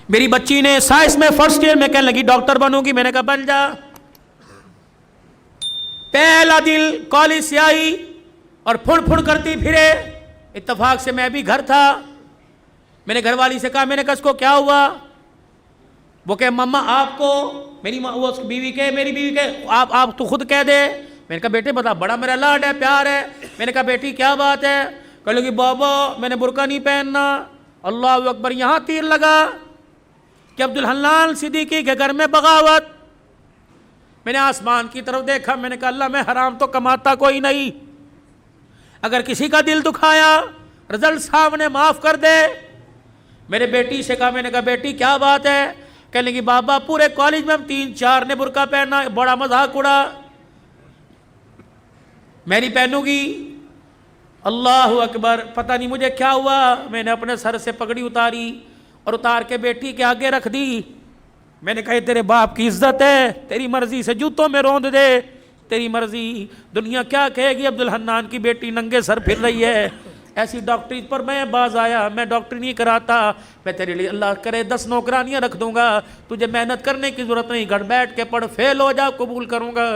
میری بچی نے سائنس میں فرسٹ ایئر میں کہنے لگی ڈاکٹر بنوں گی، میں نے کہا بن جا۔ پہلا دن کالج سے آئی اور پھڑ کرتی پھرے، اتفاق سے میں بھی گھر تھا، میں نے گھر والی سے کہا، میں نے کہا اس کو کیا ہوا؟ وہ کہ مما آپ کو، میری بیوی کے، میری بیوی کے، آپ تو خود کہہ دے۔ میں نے کہا بیٹے بتا، بڑا میرا لاڈ ہے، پیار ہے۔ میں نے کہا بیٹی کیا بات ہے؟ کہنے لگی بابا میں نے برقع نہیں پہننا۔ اللہ اکبر، یہاں تیر لگا کہ عبدالحنان صدیقی کے گھر میں بغاوت۔ میں نے آسمان کی طرف دیکھا، میں نے کہا اللہ میں حرام تو کماتا کوئی نہیں، اگر کسی کا دل دکھایا رزلٹ صاحب نے معاف کر دے۔ میرے بیٹی سے کہا، میں نے کہا بیٹی کیا بات ہے؟ کہنے لگی بابا پورے کالج میں ہم 3-4 نے برقع پہنا، بڑا مذاق اڑا، میں نہیں پہنوں گی۔ اللہ اکبر، پتہ نہیں مجھے کیا ہوا، میں نے اپنے سر سے پگڑی اتاری اور اتار کے بیٹی کے آگے رکھ دی۔ میں نے کہا تیرے باپ کی عزت ہے، تیری مرضی سے جوتوں میں روند دے، تیری مرضی، دنیا کیا کہے گی عبدالحنان کی بیٹی ننگے سر پھر رہی ہے۔ ایسی ڈاکٹری پر میں باز آیا، میں ڈاکٹری نہیں کراتا، میں تیرے لیے اللہ کرے 10 نوکرانیاں رکھ دوں گا، تجھے محنت کرنے کی ضرورت نہیں، گھر بیٹھ کے پڑھ، فیل ہو جا قبول کروں گا۔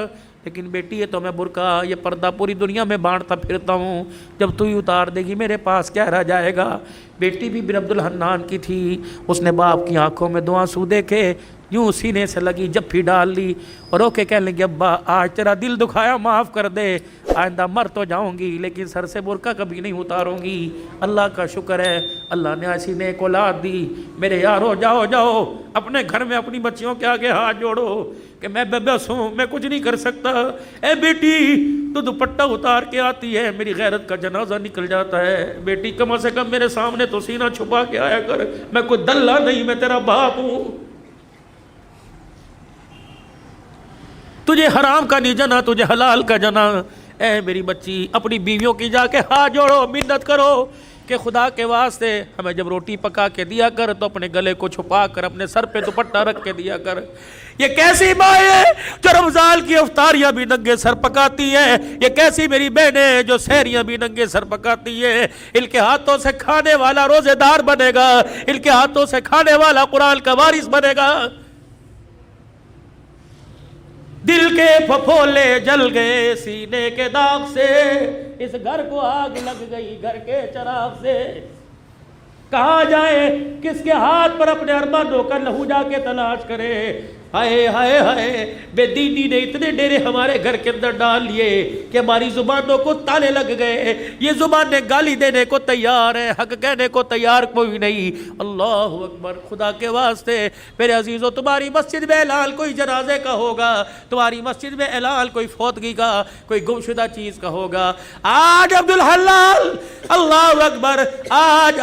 لیکن بیٹی یہ تو میں برقع، یہ پردہ پوری دنیا میں بانٹتا پھرتا ہوں، جب تو ہی اتار دے گی میرے پاس کیا رہ جائے گا۔ بیٹی بھی بن عبدالحنان کی تھی، اس نے باپ کی آنکھوں میں 2 آنسو دیکھے، یوں سینے سے لگی جپھی ڈال لی اور رو کے کہنے لگی ابا آج تیرا دل دکھایا معاف کر دے، آئندہ مر تو جاؤں گی لیکن سر سے برقع کبھی نہیں اتاروں گی۔ اللہ کا شکر ہے اللہ نے ایسی نیک اولاد دی۔ میرے یارو جاؤ اپنے گھر میں اپنی بچیوں کے آگے ہاتھ جوڑو کہ میں بے بس ہوں، میں کچھ نہیں کر سکتا۔ اے بیٹی تو دوپٹہ اتار کے آتی ہے، میری غیرت کا جنازہ نکل جاتا ہے۔ بیٹی کم سے کم میرے سامنے تو سینہ چھپا کے آیا کر، میں کوئی دلہ نہیں، میں تیرا باپ ہوں۔ تجھے حرام کا نہیں جنا، تجھے حلال کا جنا۔ اے میری بچی اپنی بیویوں کی جا کے ہاتھ جوڑو، منت کرو کہ خدا کے واسطے ہمیں جب روٹی پکا کے دیا کر تو اپنے گلے کو چھپا کر اپنے سر پہ دوپٹہ رکھ کے دیا کر۔ یہ کیسی ماں ہے جو رمضان کی افطاریاں بھی ننگے سر پکاتی ہے؟ یہ کیسی میری بہنیں جو سحریاں بھی ننگے سر پکاتی ہے؟ ان کے ہاتھوں سے کھانے والا روزے دار بنے گا، ان کے ہاتھوں سے کھانے والا قرآن کا وارث بنے گا۔ دل کے پھپھولے جل گئے سینے کے داغ سے، اس گھر کو آگ لگ گئی گھر کے چراغ سے۔ کہاں جائے، کس کے ہاتھ پر اپنے ارمانوں کا لہو جا کے تلاش کرے؟ ہائے ہائے ہائے، بے دینی نے اتنے ڈیرے ہمارے گھر کے اندر ڈال لیے کہ ہماری زبانوں کو تالے لگ گئے۔ یہ زبانیں گالی دینے کو تیار ہیں، حق کہنے کو تیار کوئی نہیں۔ اللہ اکبر، خدا کے واسطے میرے عزیزو، تمہاری مسجد میں اعلان کوئی جنازے کا ہوگا، تمہاری مسجد میں اعلان کوئی فوتگی کا، کوئی گمشدہ چیز کا ہوگا، آج عبدالحلال اللہ اکبر آج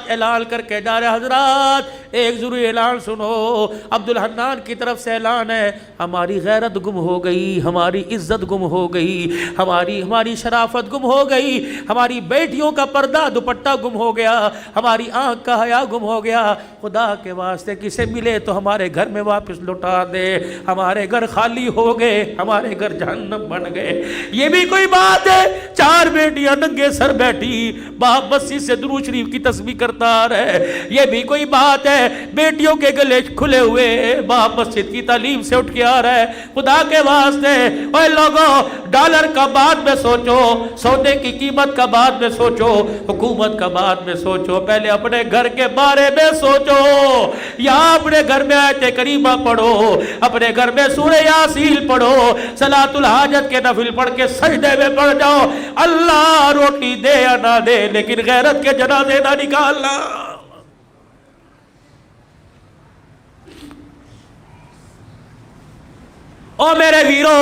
اعلان کر کے جا رہے۔ حضرات ایک ضروری اعلان سنو، عبدالحنان کی طرف سے اعلان ہے، ہماری غیرت گم ہو گئی، ہماری عزت گم ہو گئی، ہماری شرافت گم ہو گئی، ہماری بیٹیوں کا پردہ دوپٹہ گم ہو گیا، ہماری آنکھ کا حیا گم ہو گیا۔ خدا کے واسطے کسے ملے تو ہمارے گھر میں واپس لوٹا دے، ہمارے گھر خالی ہو گئے، ہمارے گھر جہنم بن گئے۔ یہ بھی کوئی بات ہے؟ 4 بیٹیاں ننگے سر بیٹھی، باپ مسجد سے درود شریف کی تسبیح کرتا رہے۔ یہ بھی کوئی بات ہے؟ بیٹیوں کے گلے کھلے ہوئے، باپ مسجد کی تعلیم سے اٹھ کے آ رہا ہے۔ خدا کے واسطے اے لوگوں، ڈالر کا بعد میں سوچو، سونے کی قیمت کا بعد میں سوچو، حکومت کا بعد میں سوچو، پہلے اپنے گھر کے بارے میں سوچو۔ یا اپنے گھر میں آیت کریمہ پڑھو، اپنے گھر میں سورہ یاسین پڑھو، صلاۃ الحاجت کے نفل پڑھ کے سجدے میں پڑھ جاؤ۔ اللہ روٹی دے یا نہ دے لیکن غیرت کے جنازے نہ نکالنا۔ او میرے ویرو،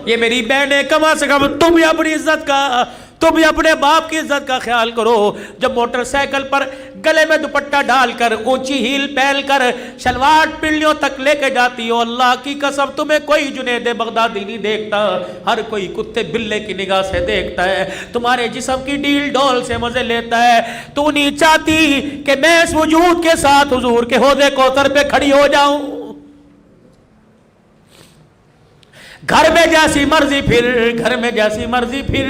یہ میری بہنیں، کم سے کم تم بھی اپنی عزت کا، تم بھی اپنے باپ کی عزت کا خیال کرو۔ جب موٹر سائیکل پر گلے میں دوپٹہ ڈال کر، اونچی ہیل پہن کر، شلوار پنڈلیوں تک لے کے جاتی ہو، اللہ کی قسم تمہیں کوئی جنید بغدادی نہیں دیکھتا، ہر کوئی کتے بلے کی نگاہ سے دیکھتا ہے، تمہارے جسم کی ڈیل ڈول سے مزے لیتا ہے۔ تو نہیں چاہتی کہ میں اس وجود کے ساتھ حضور کے حوض کوثر پہ کھڑی ہو جاؤں؟ گھر میں جیسی مرضی پھر، گھر میں جیسی مرضی پھر،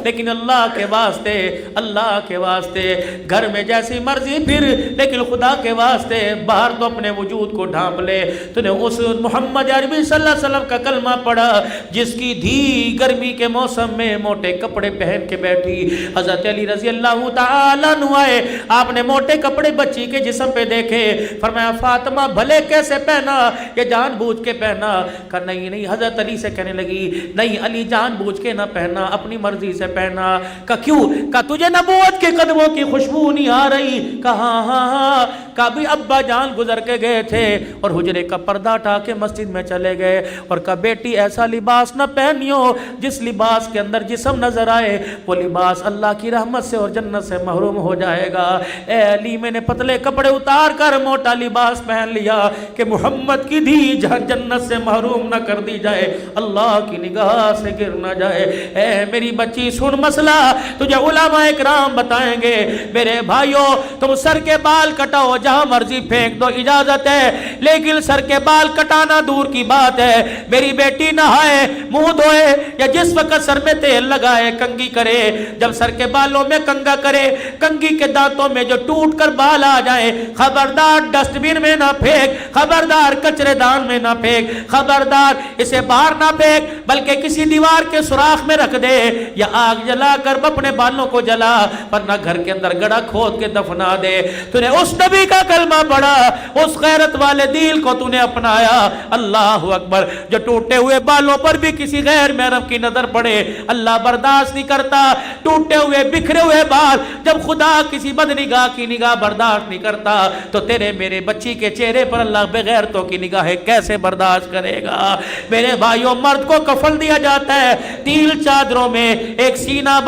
لیکن اللہ کے واسطے، اللہ کے واسطے گھر میں جیسی مرضی پھر، لیکن خدا کے واسطے باہر تو اپنے وجود کو ڈھانپ لے۔ تو نے اس محمد عربی صلی اللہ علیہ وسلم کا کلمہ پڑھا جس کی دھی گرمی کے موسم میں موٹے کپڑے پہن کے بیٹھی۔ حضرت علی رضی اللہ تعالیٰ عنہ آئے، آپ نے موٹے کپڑے بچی کے جسم پہ دیکھے، فرمایا فاطمہ بھلے کیسے پہنا، یہ جان بوجھ کے پہنا؟ کہا نہیں نہیں۔ حضرت علی سے کہنے لگی نہیں علی جان بوجھ کے نہ پہنا، اپنی مرضی سے پہنا۔ کہا کیوں؟ کہا تجھے نبوت کے قدموں کی خوشبو نہیں آ رہی؟ کہا ہاں ہاں۔ کہا بھی ابا جان گزر کے گئے تھے اور حجرے کا پردہ اٹھا کے مسجد میں چلے گئے، اور کہا بیٹی ایسا لباس نہ پہنیو جس لباس کے اندر جسم نظر آئے، وہ لباس اللہ کی رحمت سے اور جنت سے محروم ہو جائے گا۔ اے علی میں نے پتلے کپڑے اتار کر موٹا لباس پہن لیا کہ محمد کی دھی جنت سے محروم نہ کر دی جائے، اللہ کی نگاہ سے گر نہ جائے۔ اے میری بچی سن مسئلہ تجھے علماء اکرام بتائیں گے۔ میرے بھائیوں تم سر کے بال کٹاؤ جہاں مرضی پھینک دو، اجازت ہے، لیکن سر کے بال کٹانا دور کی بات ہے۔ میری بیٹی نہائے، منہ دھوئے یا جس وقت سر میں تیل لگائے کنگھی کرے، جب سر کے بالوں میں کنگھا کرے، کنگھی کے دانتوں میں جو ٹوٹ کر بال آ جائے، خبردار ڈسٹ بن میں نہ پھینک، خبردار کچرے دان میں نہ پھینک، خبردار اسے باہر نہ پھینک، بلکہ کسی دیوار کے سوراخ میں رکھ دے یا آگ جلا کر اپنے بالوں کو جلا، ورنہ گھر کے اندر گڑھا کھود کے دفنا دے۔ تو نے اس نبی کا کلمہ پڑھا، اس غیرت والے دین کو تو نے اپنایا۔ اللہ اکبر۔ جو ٹوٹے ہوئے بالوں پر بھی کسی غیر محرم کی نظر پڑے اللہ برداشت نہیں کرتا۔ ٹوٹے ہوئے بکھرے ہوئے بال جب خدا کسی بدنگاہ کی نگاہ برداشت نہیں کرتا تو تیرے میرے بچی کے چہرے پر اللہ بغیرتوں کی نگاہیں کیسے برداشت کرے گا؟ میرے بھائیوں مرد کو کفن دیا جاتا ہے 3 چادروں میں، ایک سینہ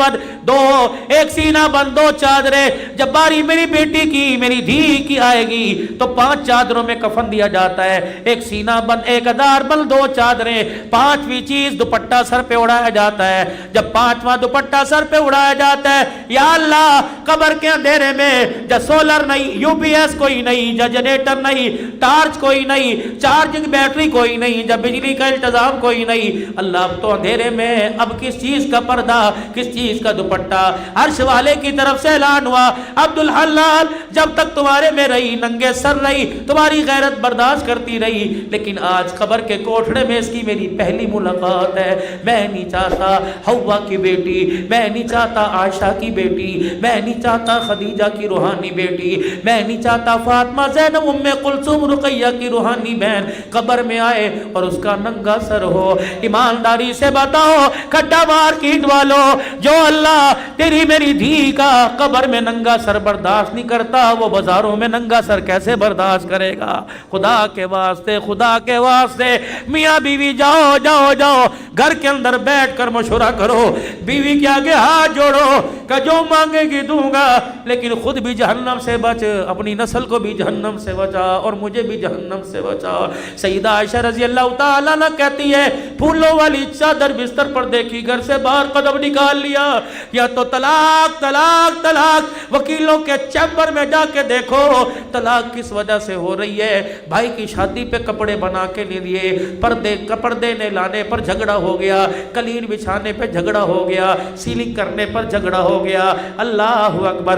بند دو چادریں۔ جب باری میری بیٹی کی میری دھی کی آئے گی تو 5 چادروں میں کفن دیا جاتا ہے، ایک سینہ بند، ایک ادار بند، 2 چادریں، 5ویں چیز دوپٹہ سر پہ اڑایا جاتا ہے۔ جب 5واں دوپٹہ سر پہ اڑایا جاتا ہے، یا اللہ قبر کے اندھیرے میں جب سولر نہیں، یو پی ایس کوئی نہیں، جب جنریٹر نہیں، ٹارچ کوئی نہیں، چارجنگ بیٹری کوئی نہیں، جب بجلی کا انتظام کوئی نہیں، اللہ اب تو اندھیرے میں اب کس چیز کا پردہ، کس چیز کا دوپٹہ؟ عرش والے کی طرف سے اعلان ہوا عبدالحلال جب تک تمہارے میں رہی ننگے سر رہی، تمہاری غیرت برداشت کرتی رہی، لیکن آج قبر کے کوٹھڑے میں اس کی میری پہلی ملاقات ہے۔ میں نہیں چاہتا حوا کی بیٹی، میں نہیں چاہتا عائشہ کی بیٹی، میں نہیں چاہتا خدیجہ کی روحانی بیٹی، میں نہیں چاہتا فاطمہ زینب ام کلثوم رقیہ کی روحانی بہن قبر میں آئے اور اس کا ننگا سر ہو۔ ایمانداری سے بتاؤ کھڈا مارکیٹ والوں، جو اللہ تیری میری دھی کا قبر میں ننگا سر برداشت نہیں کرتا، وہ بازاروں میں ننگا سر کیسے برداشت کرے گا؟ خدا کے واسطے، خدا کے واسطے میاں بیوی جاؤ جاؤ جاؤ گھر کے اندر بیٹھ کر مشورہ کرو، بیوی کے آگے ہاتھ جوڑو کہ جو مانگے گی دوں گا، لیکن خود بھی جہنم سے بچ، اپنی نسل کو بھی جہنم سے بچا اور مجھے بھی جہنم سے بچا۔ سیدہ عائشہ رضی اللہ تعالیٰ عنہ کہتی ہے پھولوں والی چادر بستر پر دیکھی، گھر سے باہر قدم نکال لیا، یا تو طلاق طلاق طلاق، وکیلوں کے چیمبر میں جا کے دیکھو طلاق کس وجہ سے ہو رہی ہے۔ بھائی کی شادی پہ کپڑے بنا کے نہیں دیے، پردے نے لانے پر جھگڑا ہو گیا، قلین بچھانے پہ جھگڑا ہو گیا، سیلنگ کرنے پر جھگڑا ہو گیا۔ اللہ اکبر۔